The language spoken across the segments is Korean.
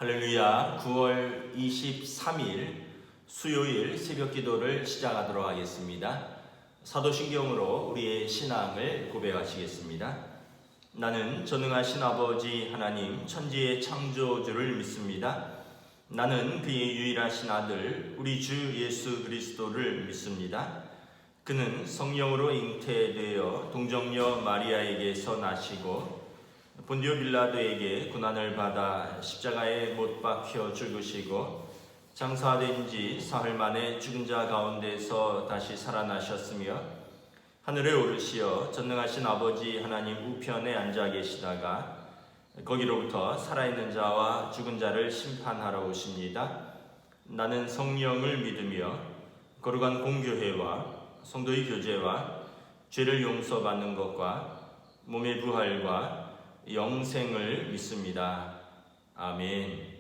할렐루야. 9월 23일 수요일 새벽 기도를 시작하도록 하겠습니다. 사도신경으로 우리의 신앙을 고백하시겠습니다. 나는 전능하신 아버지 하나님 천지의 창조주를 믿습니다. 나는 그의 유일하신 아들 우리 주 예수 그리스도를 믿습니다. 그는 성령으로 잉태되어 동정녀 마리아에게서 나시고 본디오 빌라도에게 고난을 받아 십자가에 못 박혀 죽으시고 장사된 지 사흘 만에 죽은 자 가운데서 다시 살아나셨으며 하늘에 오르시어 전능하신 아버지 하나님 우편에 앉아 계시다가 거기로부터 살아있는 자와 죽은 자를 심판하러 오십니다. 나는 성령을 믿으며 거룩한 공교회와 성도의 교제와 죄를 용서받는 것과 몸의 부활과 영생을 믿습니다. 아멘.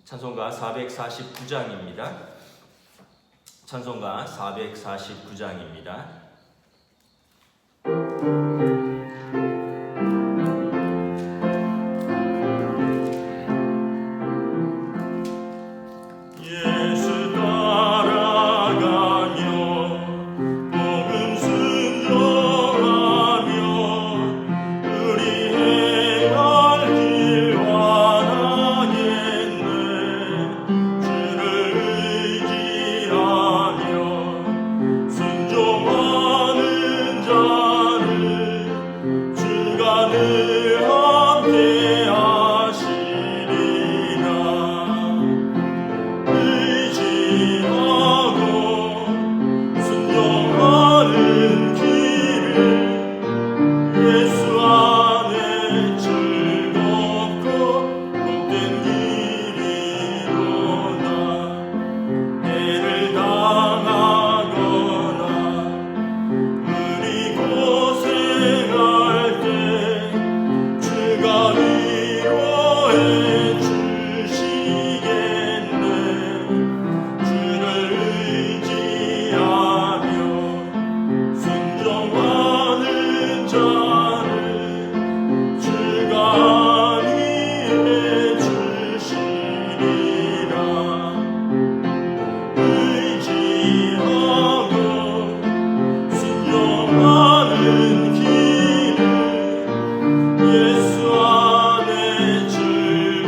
찬송가 449장입니다. 찬송가 449장입니다. 예수 안에 즐거워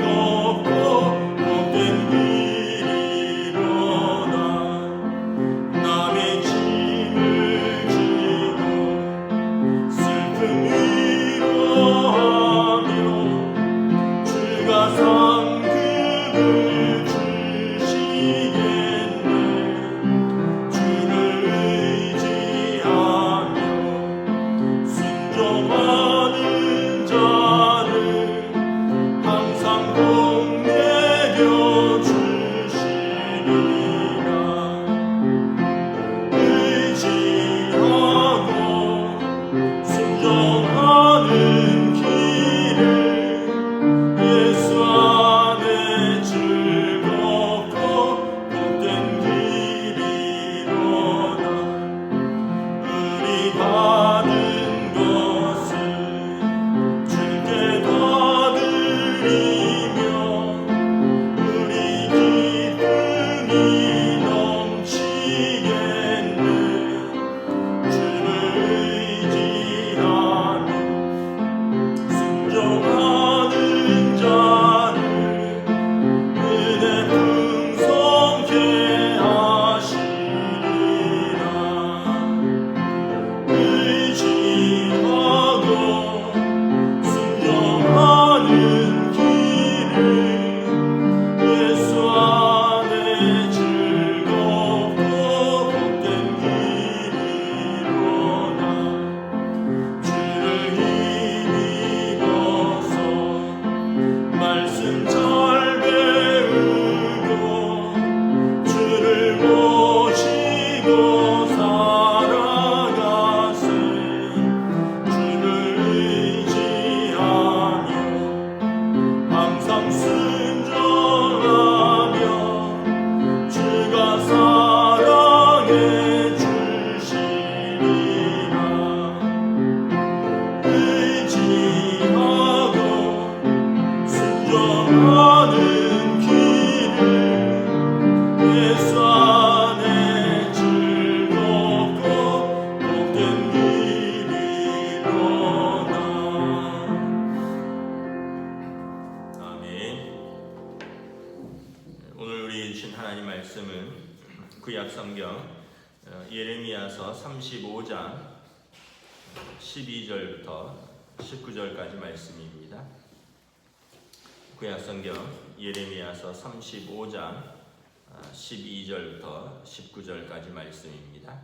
우리에게 주신 하나님 말씀은 구약 성경 예레미야서 35장 12절부터 19절까지 말씀입니다. 구약 성경 예레미야서 35장 12절부터 19절까지 말씀입니다.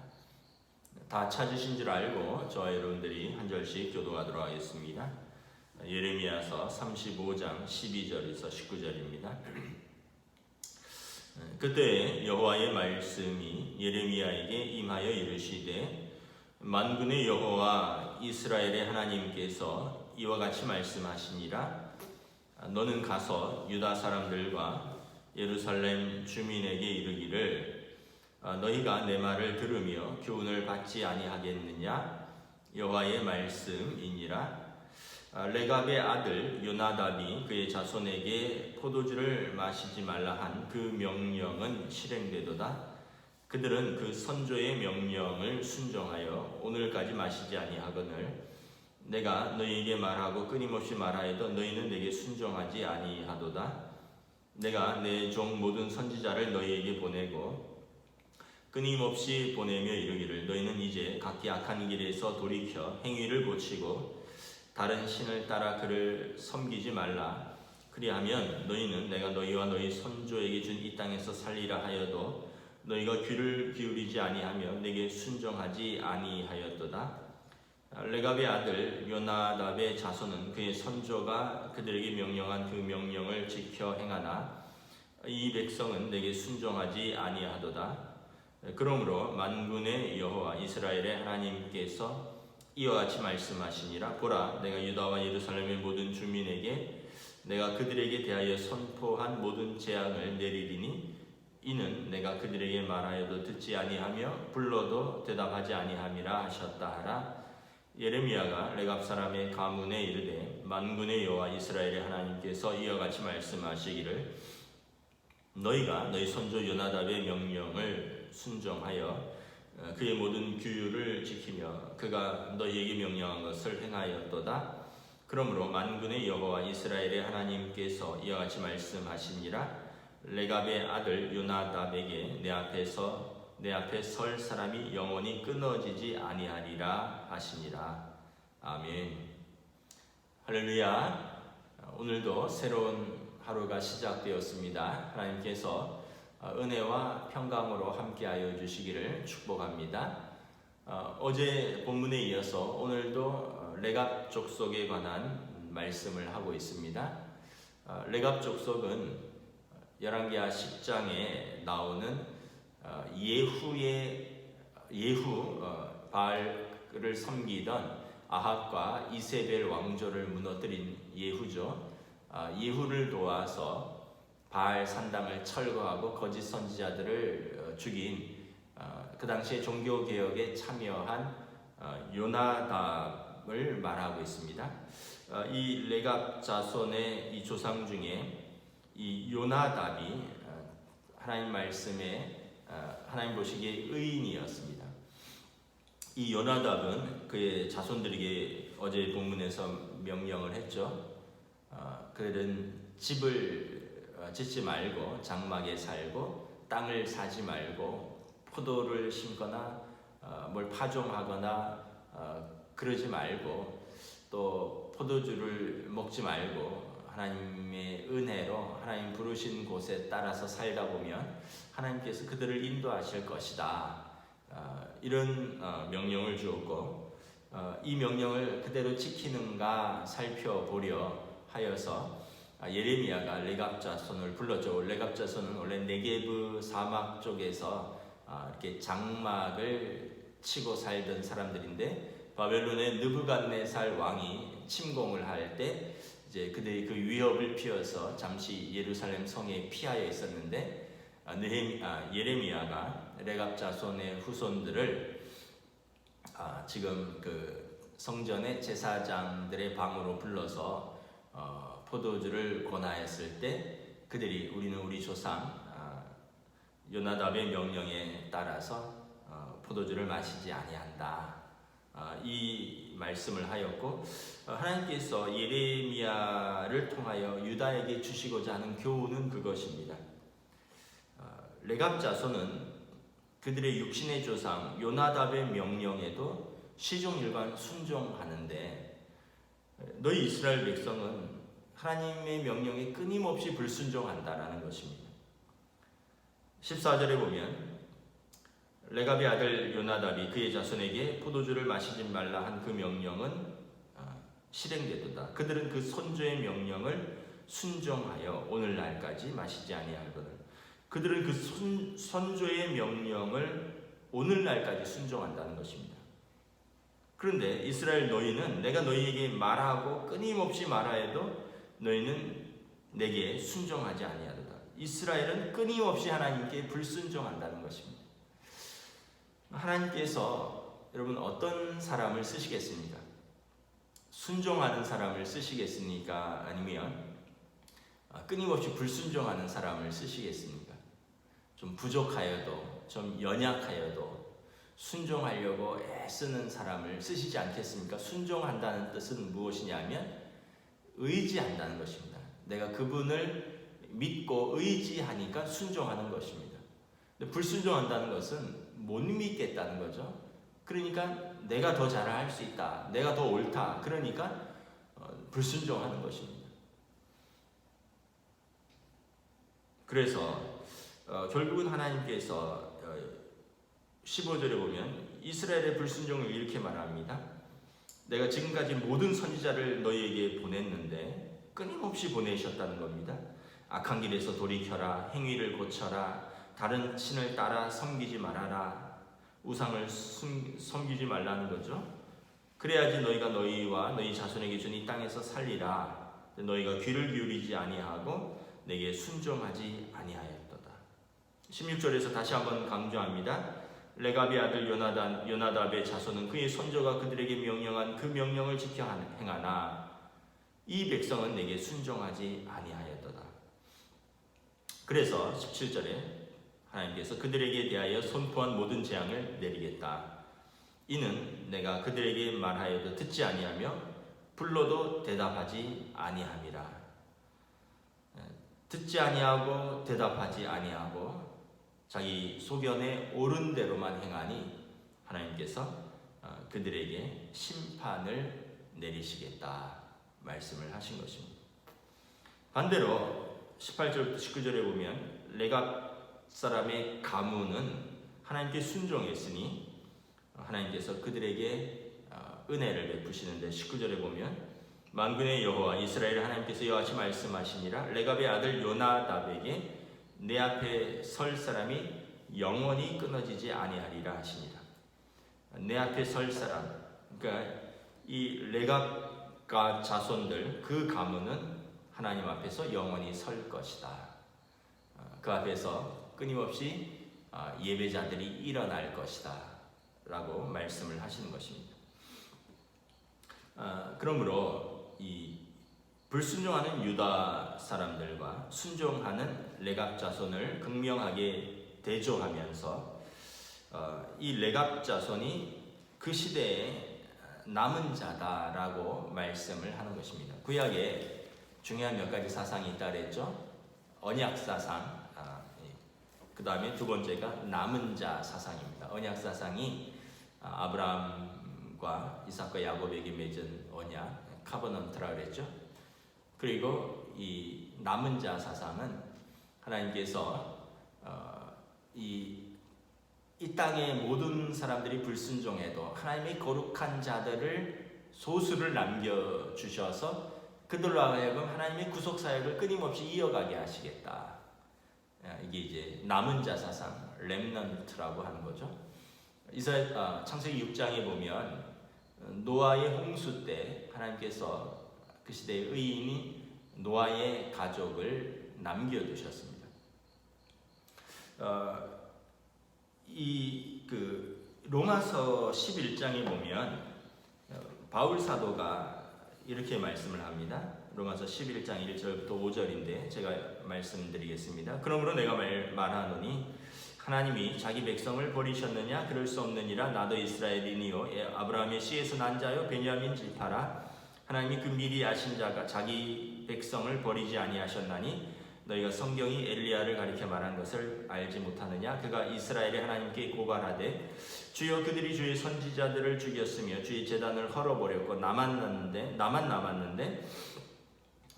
다 찾으신 줄 알고 저와 여러분들이 한 절씩 교독하도록 하겠습니다. 예레미야서 35장 12절에서 19절입니다. 그때 여호와의 말씀이 예레미야에게 임하여 이르시되 만군의 여호와 이스라엘의 하나님께서 이와 같이 말씀하시니라. 너는 가서 유다 사람들과 예루살렘 주민에게 이르기를 너희가 내 말을 들으며 교훈을 받지 아니하겠느냐. 여호와의 말씀이니라. 레갑의 아들 요나답이 그의 자손에게 포도주를 마시지 말라 한 그 명령은 실행되도다. 그들은 그 선조의 명령을 순종하여 오늘까지 마시지 아니하거늘 내가 너희에게 말하고 끊임없이 말하여도 너희는 내게 순종하지 아니하도다. 내가 내 종 모든 선지자를 너희에게 보내고 끊임없이 보내며 이르기를 너희는 이제 각기 악한 길에서 돌이켜 행위를 고치고 다른 신을 따라 그를 섬기지 말라. 그리하면 너희는 내가 너희와 너희 선조에게 준 이 땅에서 살리라 하여도 너희가 귀를 기울이지 아니하며 내게 순종하지 아니하였도다. 레갑의 아들 요나답의 자손은 그의 선조가 그들에게 명령한 그 명령을 지켜 행하나 이 백성은 내게 순종하지 아니하도다. 그러므로 만군의 여호와 이스라엘의 하나님께서 이와 같이 말씀하시니라. 보라, 내가 유다와 예루살렘의 모든 주민에게 내가 그들에게 대하여 선포한 모든 재앙을 내리리니 이는 내가 그들에게 말하여도 듣지 아니하며 불러도 대답하지 아니함이라 하셨다 하라. 예레미야가 레갑 사람의 가문에 이르되 만군의 여호와 이스라엘의 하나님께서 이와 같이 말씀하시기를 너희가 너희 선조 요나답의 명령을 순종하여 그의 모든 규율을 지키며 그가 너희에게 명령한 것을 행하였도다. 그러므로 만군의 여호와 이스라엘의 하나님께서 이와 같이 말씀하시니라. 레갑의 아들 요나답에게 내 앞에 설 사람이 영원히 끊어지지 아니하리라 하시니라. 아멘. 할렐루야. 오늘도 새로운 하루가 시작되었습니다. 하나님께서 은혜와 평강으로 함께하여 주시기를 축복합니다. 어제 본문에 이어서 오늘도 레갑 족속에 관한 말씀을 하고 있습니다. 레갑 족속은 열왕기하 10장에 나오는 바알을 섬기던 아합과 이세벨 왕조를 무너뜨린 예후죠. 예후를 도와서 바알 산당을 철거하고 거짓 선지자들을 죽인 그 당시에 종교개혁에 참여한 요나답을 말하고 있습니다. 이 레갑 자손의 이 조상 중에 이 요나답이 하나님 말씀에 하나님 보시기에 의인이었습니다. 이 요나답은 그의 자손들에게 어제 본문에서 명령을 했죠. 그들은 집을 짓지 말고 장막에 살고 땅을 사지 말고 포도를 심거나 뭘 파종하거나 그러지 말고 또 포도주를 먹지 말고 하나님의 은혜로 하나님 부르신 곳에 따라서 살다 보면 하나님께서 그들을 인도하실 것이다. 이런 명령을 주었고 이 명령을 그대로 지키는가 살펴보려 하여서 예레미야가 레갑 자손을 불렀죠. 레갑 자손은 원래 네게브 사막 쪽에서 이렇게 장막을 치고 살던 사람들인데 바벨론의 느부갓네살 왕이 침공을 할 때 이제 그들이 그 위협을 피해서 잠시 예루살렘 성에 피하여 있었는데 예레미야가 레갑 자손의 후손들을 지금 그 성전의 제사장들의 방으로 불러서 포도주를 권하였을 때 그들이 우리는 우리 조상 요나답의 명령에 따라서 포도주를 마시지 아니한다. 이 말씀을 하였고 하나님께서 예레미야를 통하여 유다에게 주시고자 하는 교훈은 그것입니다. 레갑 자손은 그들의 육신의 조상 요나답의 명령에도 시종일관 순종하는데 너희 이스라엘 백성은 하나님의 명령에 끊임없이 불순종한다라는 것입니다. 14절에 보면 레갑의 아들 요나답이 그의 자손에게 포도주를 마시지 말라 한 그 명령은 실행되도다. 그들은 그 선조의 명령을 순종하여 오늘날까지 마시지 아니하거든. 그들은 그 선조의 명령을 오늘날까지 순종한다는 것입니다. 그런데 이스라엘 너희는 내가 너희에게 말하고 끊임없이 말하여도 너희는 내게 순종하지 아니하도다. 이스라엘은 끊임없이 하나님께 불순종한다는 것입니다. 하나님께서 여러분 어떤 사람을 쓰시겠습니까? 순종하는 사람을 쓰시겠습니까? 아니면 끊임없이 불순종하는 사람을 쓰시겠습니까? 좀 부족하여도 좀 연약하여도 순종하려고 애쓰는 사람을 쓰시지 않겠습니까? 순종한다는 뜻은 무엇이냐면 의지한다는 것입니다. 내가 그분을 믿고 의지하니까 순종하는 것입니다. 근데 불순종한다는 것은 못 믿겠다는 거죠. 그러니까 내가 더 잘할 수 있다, 내가 더 옳다, 그러니까 불순종하는 것입니다. 그래서 결국은 하나님께서 15절에 보면 이스라엘의 불순종을 이렇게 말합니다. 내가 지금까지 모든 선지자를 너희에게 보냈는데 끊임없이 보내셨다는 겁니다. 악한 길에서 돌이켜라, 행위를 고쳐라, 다른 신을 따라 섬기지 말아라, 우상을 섬기지 말라는 거죠. 그래야지 너희가 너희와 너희 자손에게 준 이 땅에서 살리라. 너희가 귀를 기울이지 아니하고 내게 순종하지 아니하였도다. 16절에서 다시 한번 강조합니다. 레갑의 아들 요나답의 자손은 그의 손조가 그들에게 명령한 그 명령을 지켜 행하나 이 백성은 내게 순종하지 아니하였도다. 그래서 17절에 하나님께서 그들에게 대하여 선포한 모든 재앙을 내리겠다. 이는 내가 그들에게 말하여도 듣지 아니하며 불러도 대답하지 아니함이라. 듣지 아니하고 대답하지 아니하고 자기 소견에 옳은 대로만 행하니 하나님께서 그들에게 심판을 내리시겠다 말씀을 하신 것입니다. 반대로 18절부터 19절에 보면 레갑 사람의 가문은 하나님께 순종했으니 하나님께서 그들에게 은혜를 베푸시는데 19절에 보면 만군의 여호와 이스라엘 하나님께서 이와같이 말씀하시니라. 레갑의 아들 요나답에게 내 앞에 설 사람이 영원히 끊어지지 아니하리라 하시니라. 내 앞에 설 사람, 그러니까 이 레갑과 자손들 그 가문은 하나님 앞에서 영원히 설 것이다. 그 앞에서 끊임없이 예배자들이 일어날 것이다 라고 말씀을 하시는 것입니다. 그러므로 이 불순종하는 유다 사람들과 순종하는 레갑 자손을 극명하게 대조하면서 이 레갑 자손이 그 시대에 남은 자다라고 말씀을 하는 것입니다. 구약에 중요한 몇 가지 사상이 있다 그랬죠. 언약 사상, 그 다음에 두 번째가 남은 자 사상입니다. 언약 사상이 아브라함과 이삭과 야곱에게 맺은 언약, 카버넌트라 그랬죠. 그리고 이 남은 자 사상은 하나님께서 이 땅의 모든 사람들이 불순종해도 하나님의 거룩한 자들을 소수를 남겨주셔서 그들로 하여금 하나님의 구속 사역을 끊임없이 이어가게 하시겠다. 이게 이제 남은 자 사상, 렘넌트라고 하는 거죠. 창세기 6장에 보면 노아의 홍수 때 하나님께서 그 시대의 의인이 노아의 가족을 남겨두셨습니다. 로마서 11장에 보면 바울 사도가 이렇게 말씀을 합니다. 로마서 11장 1절부터 5절인데 제가 말씀드리겠습니다. 그러므로 내가 말하노니 하나님이 자기 백성을 버리셨느냐? 그럴 수 없느니라. 나도 이스라엘이니요 아브라함의 씨에서 난 자요 베냐민 지파라. 하나님이 그 미리 아신 자가 자기 백성을 버리지 아니하셨나니 너희가 성경이 엘리야를 가리켜 말한 것을 알지 못하느냐? 그가 이스라엘의 하나님께 고발하되 주여 그들이 주의 선지자들을 죽였으며 주의 제단을 헐어버렸고 나만 남았는데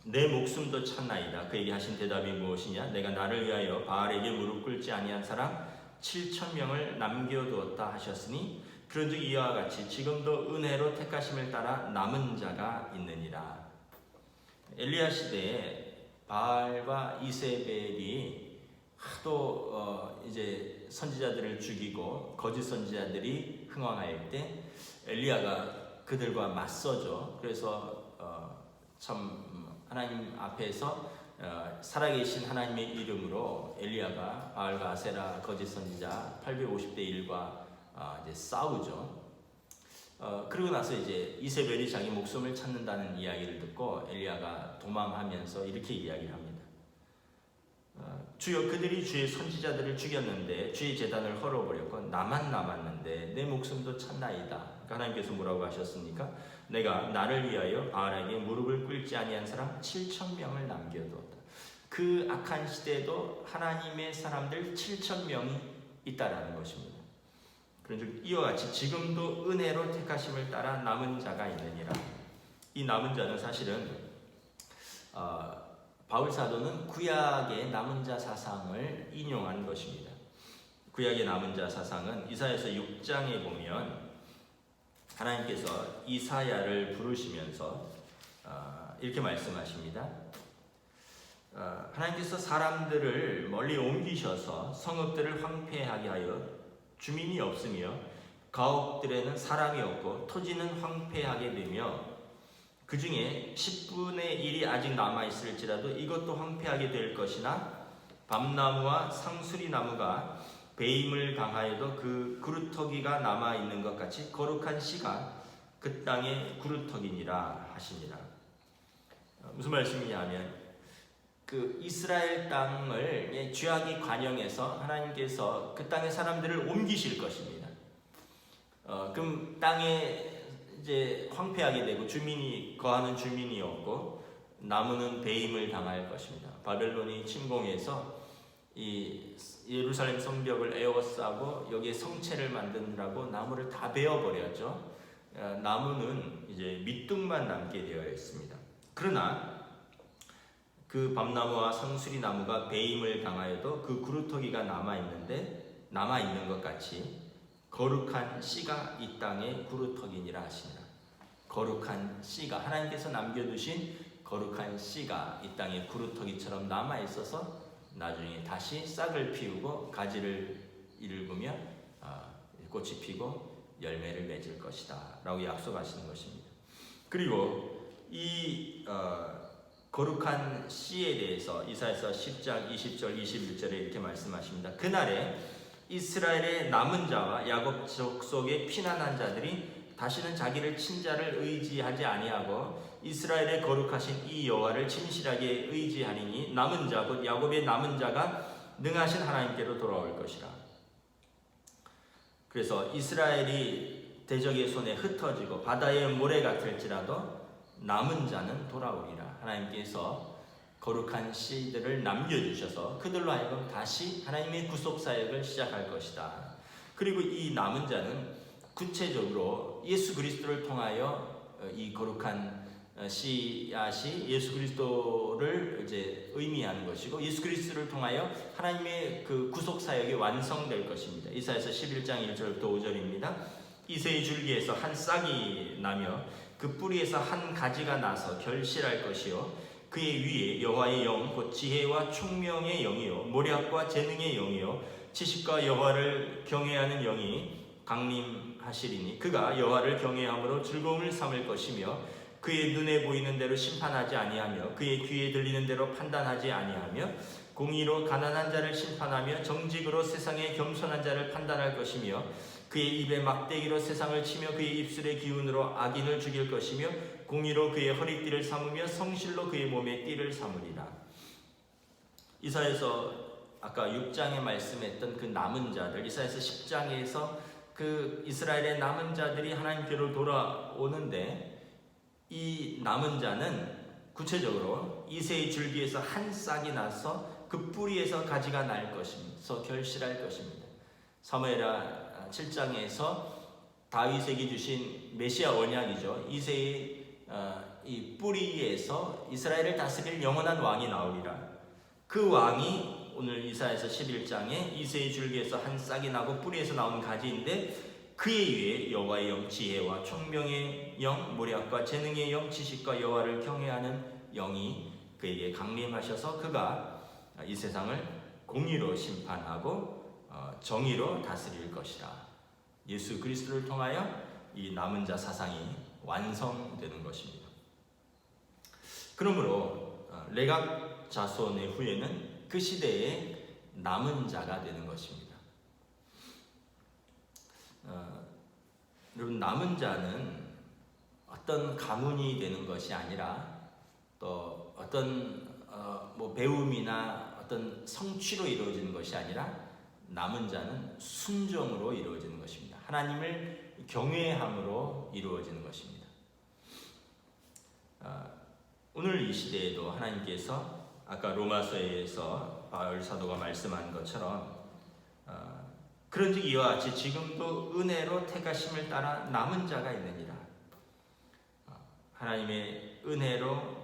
내 목숨도 찾나이다. 그에게 하신 대답이 무엇이냐? 내가 나를 위하여 바알에게 무릎 꿇지 아니한 사람 7,000명을 남겨두었다 하셨으니 그런즉 이와 같이 지금도 은혜로 택하심을 따라 남은 자가 있느니라. 엘리야 시대에 바알과 이세벨이 하도 이제 선지자들을 죽이고 거짓 선지자들이 흥왕할 때 엘리야가 그들과 맞서죠. 그래서 참 하나님 앞에서 살아계신 하나님의 이름으로 엘리야가 바알과 아세라 거짓 선지자 850대 1과 이제 싸우죠. 그러고 나서 이제 이세벨이 자기 목숨을 찾는다는 이야기를 듣고 엘리야가 도망하면서 이렇게 이야기를 합니다. 주여 그들이 주의 선지자들을 죽였는데 주의 제단을 헐어버렸고 나만 남았는데 내 목숨도 찾나이다. 그러니까 하나님께서 뭐라고 하셨습니까? 내가 나를 위하여 바알에게 무릎을 꿇지 아니한 사람 7,000명을 남겨두었다. 그 악한 시대에도 하나님의 사람들 7,000명이 있다라는 것입니다. 그런즉 이와 같이 지금도 은혜로 택하심을 따라 남은 자가 있느니라. 이 남은 자는 사실은 바울 사도는 구약의 남은 자 사상을 인용한 것입니다. 구약의 남은 자 사상은 이사야서 6장에 보면 하나님께서 이사야를 부르시면서 이렇게 말씀하십니다. 하나님께서 사람들을 멀리 옮기셔서 성읍들을 황폐하게 하여 주민이 없으며 가옥들에는 사람이 없고 토지는 황폐하게 되며 그 중에 10분의 1이 아직 남아있을지라도 이것도 황폐하게 될 것이나 밤나무와 상수리나무가 배임을 당하여도 그 구루터기가 남아있는 것 같이 거룩한 씨가 그 땅의 구루터기니라 하시니라. 무슨 말씀이냐 하면 그 이스라엘 땅을 죄악이 관영해서 하나님께서 그 땅의 사람들을 옮기실 것입니다. 그럼 땅에 이제 황폐하게 되고 거하는 주민이 없고 나무는 배임을 당할 것입니다. 바벨론이 침공해서 이 예루살렘 성벽을 에워싸고 여기에 성체를 만드느라고 나무를 다 베어버렸죠. 나무는 이제 밑둥만 남게 되어 있습니다. 그러나 그 밤나무와 상수리나무가 배임을 당하여도 그 구루터기가 남아있는 것 같이 거룩한 씨가 이 땅의 구루터기니라 하시니라. 거룩한 씨가 하나님께서 남겨두신 거룩한 씨가 이 땅의 구루터기처럼 남아있어서 나중에 다시 싹을 피우고 가지를 일구며 꽃이 피고 열매를 맺을 것이다 라고 약속하시는 것입니다. 그리고 이 거룩한 씨에 대해서 이사야서 10장 20절 21절에 이렇게 말씀하십니다. 그날에 이스라엘의 남은 자와 야곱 족속의 피난한 자들이 다시는 자기를 친자를 의지하지 아니하고 이스라엘의 거룩하신 이 여호와를 진실하게 의지하리니 남은 자 곧 야곱의 남은 자가 능하신 하나님께로 돌아올 것이라. 그래서 이스라엘이 대적의 손에 흩어지고 바다의 모래 같을지라도 남은 자는 돌아오리라. 하나님께서 거룩한 씨들을 남겨주셔서 그들로 하여금 다시 하나님의 구속사역을 시작할 것이다. 그리고 이 남은 자는 구체적으로 예수 그리스도를 통하여 이 거룩한 씨앗이 예수 그리스도를 이제 의미하는 것이고 예수 그리스도를 통하여 하나님의 그 구속사역이 완성될 것입니다. 이사야서 11장 1절부터 5절입니다. 이새의 줄기에서 한 싹이 나며 그 뿌리에서 한 가지가 나서 결실할 것이요 그의 위에 여호와의 영 곧 지혜와 총명의 영이요 모략과 재능의 영이요 지식과 여호와를 경외하는 영이 강림하시리니 그가 여호와를 경외함으로 즐거움을 삼을 것이며 그의 눈에 보이는 대로 심판하지 아니하며 그의 귀에 들리는 대로 판단하지 아니하며 공의로 가난한 자를 심판하며 정직으로 세상의 겸손한 자를 판단할 것이며 그의 입에 막대기로 세상을 치며 그의 입술의 기운으로 악인을 죽일 것이며 공의로 그의 허리띠를 삼으며 성실로 그의 몸에 띠를 삼으리라. 이사야서 아까 6장에 말씀했던 그 남은 자들, 이사야서 10장에서 그 이스라엘의 남은 자들이 하나님께로 돌아오는데 이 남은 자는 구체적으로 이새의 줄기에서 한 싹이 나서 그 뿌리에서 가지가 날 것이면서 결실할 것입니다. 사무엘하 7장에서 다윗에게 주신 메시아 언약이죠. 이새의 이 뿌리에서 이스라엘을 다스릴 영원한 왕이 나오리라. 그 왕이 오늘 이사야서 11장에 이새의 줄기에서 한 싹이 나고 뿌리에서 나온 가지인데 그에 위에 여호와의 영, 지혜와 총명의 영, 모략과 재능의 영, 지식과 여호와를 경외하는 영이 그에게 강림하셔서 그가 이 세상을 공의로 심판하고 정의로 다스릴 것이라. 예수 그리스도를 통하여 이 남은 자 사상이 완성되는 것입니다. 그러므로 레갑 자손의 후예는 그 시대의 남은 자가 되는 것입니다. 여러분, 남은 자는 어떤 가문이 되는 것이 아니라 또 어떤 배움이나 어떤 성취로 이루어지는 것이 아니라 남은 자는 순종으로 이루어지는 것입니다. 하나님을 경외함으로 이루어지는 것입니다. 오늘 이 시대에도 하나님께서 아까 로마서에서 바울 사도가 말씀한 것처럼 그런즉 이와 같이 지금도 은혜로 택하심을 따라 남은 자가 있느니라. 하나님의 은혜로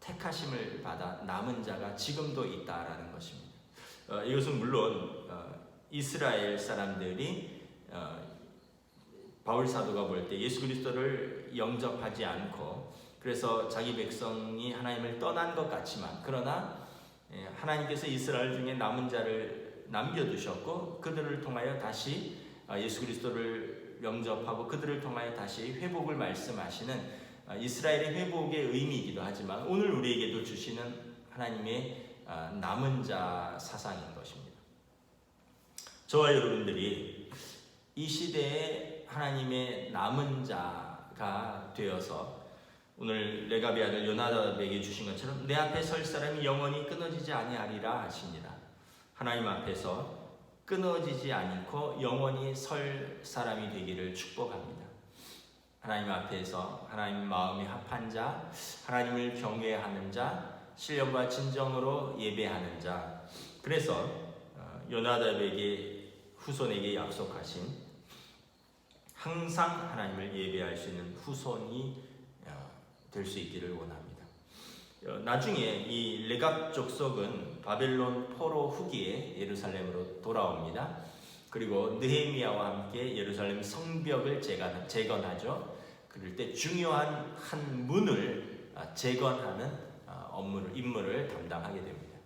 택하심을 받아 남은 자가 지금도 있다라는 것입니다. 이것은 물론 이스라엘 사람들이 바울 사도가 볼 때 예수 그리스도를 영접하지 않고 그래서 자기 백성이 하나님을 떠난 것 같지만 그러나 하나님께서 이스라엘 중에 남은 자를 남겨두셨고 그들을 통하여 다시 예수 그리스도를 영접하고 그들을 통하여 다시 회복을 말씀하시는 이스라엘의 회복의 의미이기도 하지만 오늘 우리에게도 주시는 하나님의 남은 자 사상인 것입니다. 저와 여러분들이 이 시대에 하나님의 남은 자가 되어서 오늘 레갑의 아들 요나답에게 주신 것처럼 내 앞에 설 사람이 영원히 끊어지지 아니하리라 하십니다. 하나님 앞에서 끊어지지 않고 영원히 설 사람이 되기를 축복합니다. 하나님 앞에서 하나님 마음이 합한 자, 하나님을 경외하는 자, 신령과 진정으로 예배하는 자. 그래서 요나답에게 후손에게 약속하신 항상 하나님을 예배할 수 있는 후손이 될 수 있기를 원합니다. 나중에 이 레갑 족속은 바벨론 포로 후기에 예루살렘으로 돌아옵니다. 그리고 느헤미야와 함께 예루살렘 성벽을 재건하죠. 그럴 때 중요한 한 문을 재건하는 임무를 담당하게 됩니다.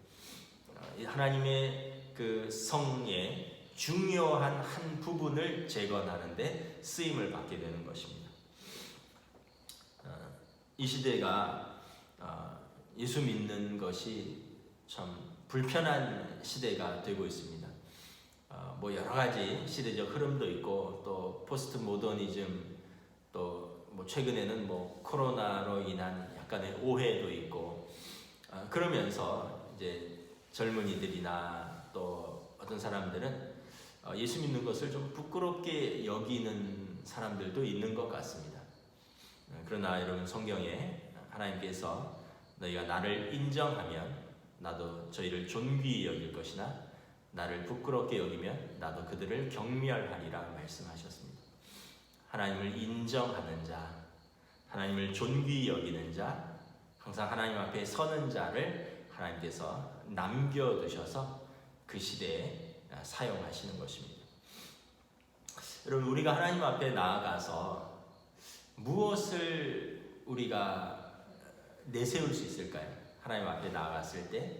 하나님의 그 성의 중요한 한 부분을 재건하는데 쓰임을 받게 되는 것입니다. 이 시대가 예수 믿는 것이 참 불편한 시대가 되고 있습니다. 여러 가지 시대적 흐름도 있고 또 포스트 모더니즘 또 최근에는 코로나로 인한 약간의 오해도 있고 그러면서 이제 젊은이들이나 또 어떤 사람들은 예수 믿는 것을 좀 부끄럽게 여기는 사람들도 있는 것 같습니다. 그러나 여러분, 성경에 하나님께서 너희가 나를 인정하면 나도 저희를 존귀히 여길 것이나 나를 부끄럽게 여기면 나도 그들을 경멸하리라 말씀하셨습니다. 하나님을 인정하는 자, 하나님을 존귀히 여기는 자, 항상 하나님 앞에 서는 자를 하나님께서 남겨두셔서 그 시대에 사용하시는 것입니다. 여러분, 우리가 하나님 앞에 나아가서 무엇을 우리가 내세울 수 있을까요? 하나님 앞에 나아갔을 때,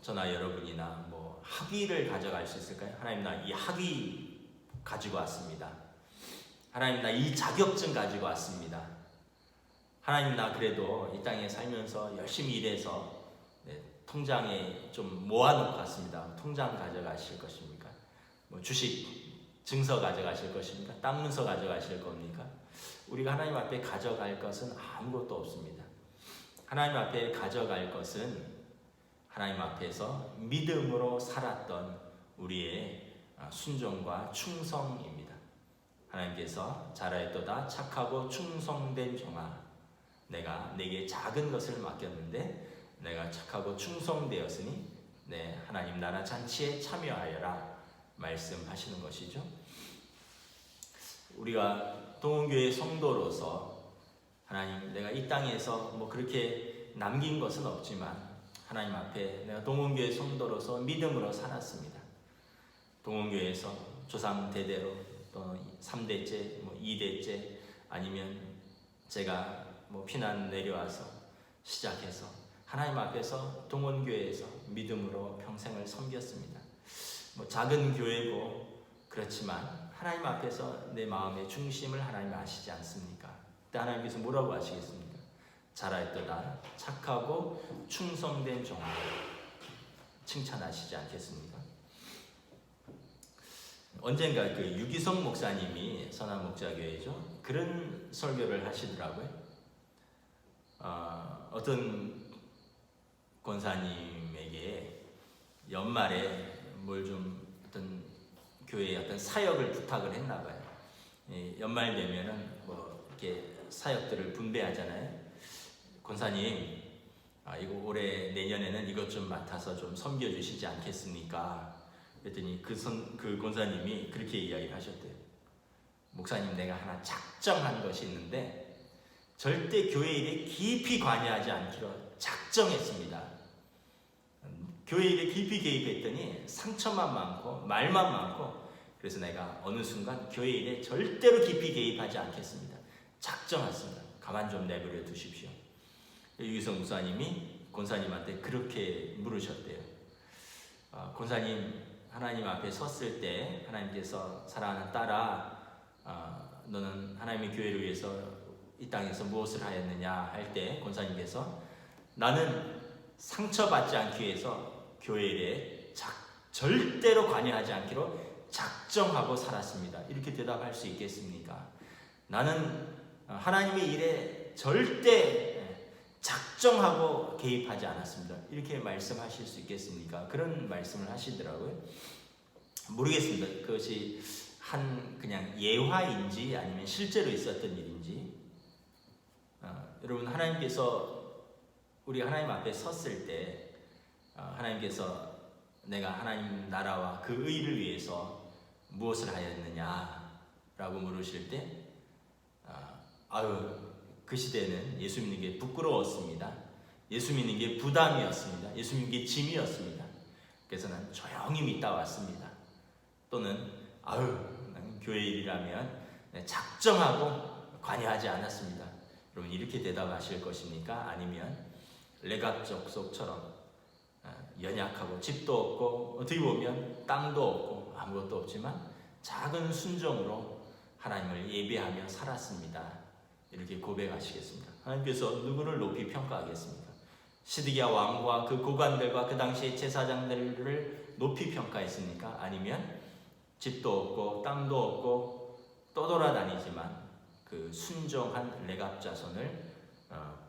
저나 여러분이나 학위를 가져갈 수 있을까요? 하나님, 나 이 학위 가지고 왔습니다. 하나님, 나 이 자격증 가지고 왔습니다. 하나님, 나 그래도 이 땅에 살면서 열심히 일해서 통장에 좀 모아놓고 왔습니다. 통장 가져가실 것입니까? 주식 증서 가져가실 것입니까? 땅 문서 가져가실 겁니까? 우리가 하나님 앞에 가져갈 것은 아무것도 없습니다. 하나님 앞에 가져갈 것은 하나님 앞에서 믿음으로 살았던 우리의 순종과 충성입니다. 하나님께서 잘하였도다 착하고 충성된 종아, 내가 내게 작은 것을 맡겼는데 내가 착하고 충성되었으니 내 하나님 나라 잔치에 참여하여라 말씀하시는 것이죠. 우리가 동원교회 성도로서 하나님, 내가 이 땅에서 뭐 그렇게 남긴 것은 없지만 하나님 앞에 내가 동원교회 성도로서 믿음으로 살았습니다. 동원교회에서 조상 대대로 또 3대째, 뭐 2대째, 아니면 제가 뭐 피난 내려와서 시작해서 하나님 앞에서 동원교회에서 믿음으로 평생을 섬겼습니다. 뭐 작은 교회고 그렇지만 하나님 앞에서 내 마음의 중심을 하나님 아시지 않습니까? 그때 하나님께서 뭐라고 하시겠습니까? 잘하였도다 착하고 충성된 종아, 칭찬하시지 않겠습니까? 언젠가 그 유기성 목사님이 선한목자교회죠, 그런 설교를 하시더라고요. 어떤 권사님에게 연말에 뭘 좀 어떤 교회에 어떤 사역을 부탁을 했나 봐요. 연말 되면은 뭐 이렇게 사역들을 분배하잖아요. 권사님, 이거 올해 내년에는 이것 좀 맡아서 좀 섬겨주시지 않겠습니까? 그랬더니 그 권사님이 그렇게 이야기를 하셨대요. 목사님, 내가 하나 작정한 것이 있는데 절대 교회 일에 깊이 관여하지 않기로 작정했습니다. 교회 일에 깊이 개입했더니 상처만 많고 말만 많고, 그래서 내가 어느 순간 교회 일에 절대로 깊이 개입하지 않겠습니다. 작정했습니다. 가만 좀 내버려 두십시오. 유기성 목사님이 권사님한테 그렇게 물으셨대요. 권사님, 하나님 앞에 섰을 때 하나님께서 사랑하는 딸아, 너는 하나님의 교회를 위해서 이 땅에서 무엇을 하였느냐 할 때 권사님께서 나는 상처받지 않기 위해서 교회 일에 절대로 관여하지 않기로 작정하고 살았습니다. 이렇게 대답할 수 있겠습니까? 나는 하나님의 일에 절대 작정하고 개입하지 않았습니다. 이렇게 말씀하실 수 있겠습니까? 그런 말씀을 하시더라고요. 모르겠습니다. 그것이 그냥 예화인지 아니면 실제로 있었던 일인지. 여러분, 하나님께서 우리 하나님 앞에 섰을 때 하나님께서 내가 하나님 나라와 그 의를 위해서 무엇을 하였느냐라고 물으실 때 그 시대는 예수 믿는 게 부끄러웠습니다. 예수 믿는 게 부담이었습니다. 예수 믿는 게 짐이었습니다. 그래서 난 조용히 믿다 왔습니다. 또는 나는 교회 일이라면 작정하고 관여하지 않았습니다. 여러분, 이렇게 대답하실 것입니까? 아니면 레갑 족속처럼 연약하고 집도 없고 어떻게 보면 땅도 없고 아무것도 없지만 작은 순종으로 하나님을 예배하며 살았습니다, 이렇게 고백하시겠습니다. 하나님께서 누구를 높이 평가하겠습니까? 시드기야 왕과 그 고관들과 그 당시의 제사장들을 높이 평가했습니까? 아니면 집도 없고 땅도 없고 떠돌아다니지만 그 순종한 레갑 자손을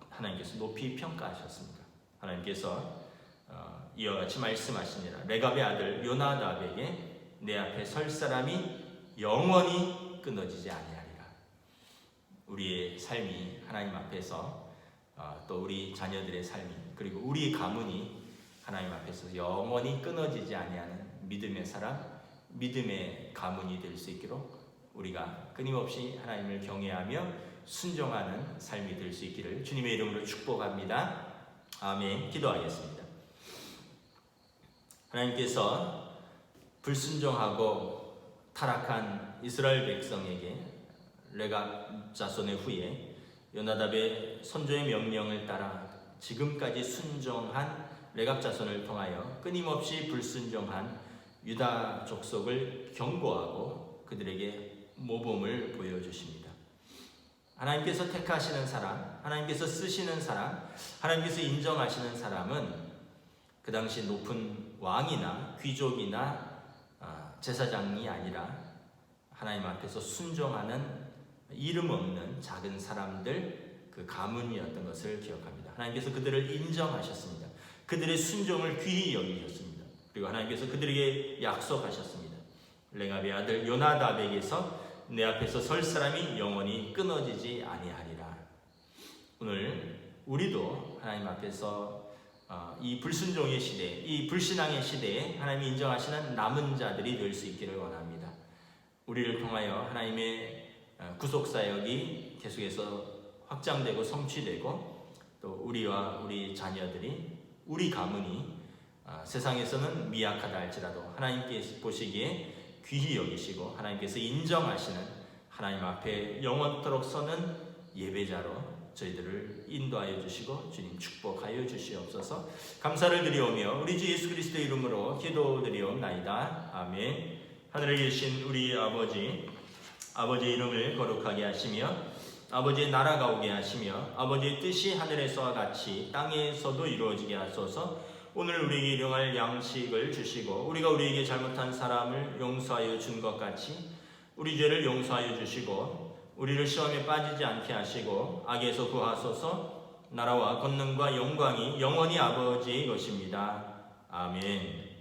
하나님께서 높이 평가하셨습니다. 하나님께서 이와 같이 말씀하시니라. 레갑의 아들 요나답에게 내 앞에 설 사람이 영원히 끊어지지 아니하리라. 우리의 삶이 하나님 앞에서 또 우리 자녀들의 삶이, 그리고 우리 가문이 하나님 앞에서 영원히 끊어지지 아니하는 믿음의 사람, 믿음의 가문이 될 수 있도록 우리가 끊임없이 하나님을 경외하며 순종하는 삶이 될 수 있기를 주님의 이름으로 축복합니다. 아멘. 기도하겠습니다. 하나님께서 불순종하고 타락한 이스라엘 백성에게 레갑 자손의 후에 요나답의 선조의 명령을 따라 지금까지 순종한 레갑 자손을 통하여 끊임없이 불순종한 유다 족속을 경고하고 그들에게 모범을 보여주십니다. 하나님께서 택하시는 사람, 하나님께서 쓰시는 사람, 하나님께서 인정하시는 사람은 그 당시 높은 왕이나 귀족이나 제사장이 아니라 하나님 앞에서 순종하는 이름 없는 작은 사람들, 그 가문이었던 것을 기억합니다. 하나님께서 그들을 인정하셨습니다. 그들의 순종을 귀히 여기셨습니다. 그리고 하나님께서 그들에게 약속하셨습니다. 레갑의 아들 요나답에게서 내 앞에서 설 사람이 영원히 끊어지지 아니하리라. 오늘 우리도 하나님 앞에서 이 불순종의 시대, 이 불신앙의 시대에 하나님이 인정하시는 남은 자들이 될 수 있기를 원합니다. 우리를 통하여 하나님의 구속사역이 계속해서 확장되고 성취되고, 또 우리와 우리 자녀들이, 우리 가문이 세상에서는 미약하다 할지라도 하나님께서 보시기에 귀히 여기시고 하나님께서 인정하시는 하나님 앞에 영원토록 서는 예배자로 저희들을 인도하여 주시고 주님 축복하여 주시옵소서. 감사를 드리오며 우리 주 예수 그리스도의 이름으로 기도드리옵나이다. 아멘. 하늘에 계신 우리 아버지, 아버지의 이름을 거룩하게 하시며 아버지의 나라가 오게 하시며 아버지의 뜻이 하늘에서와 같이 땅에서도 이루어지게 하소서. 오늘 우리에게 일용할 양식을 주시고 우리가 우리에게 잘못한 사람을 용서하여 준 것 같이 우리 죄를 용서하여 주시고 우리를 시험에 빠지지 않게 하시고 악에서 구하소서. 나라와 권능과 영광이 영원히 아버지의 것입니다. 아멘.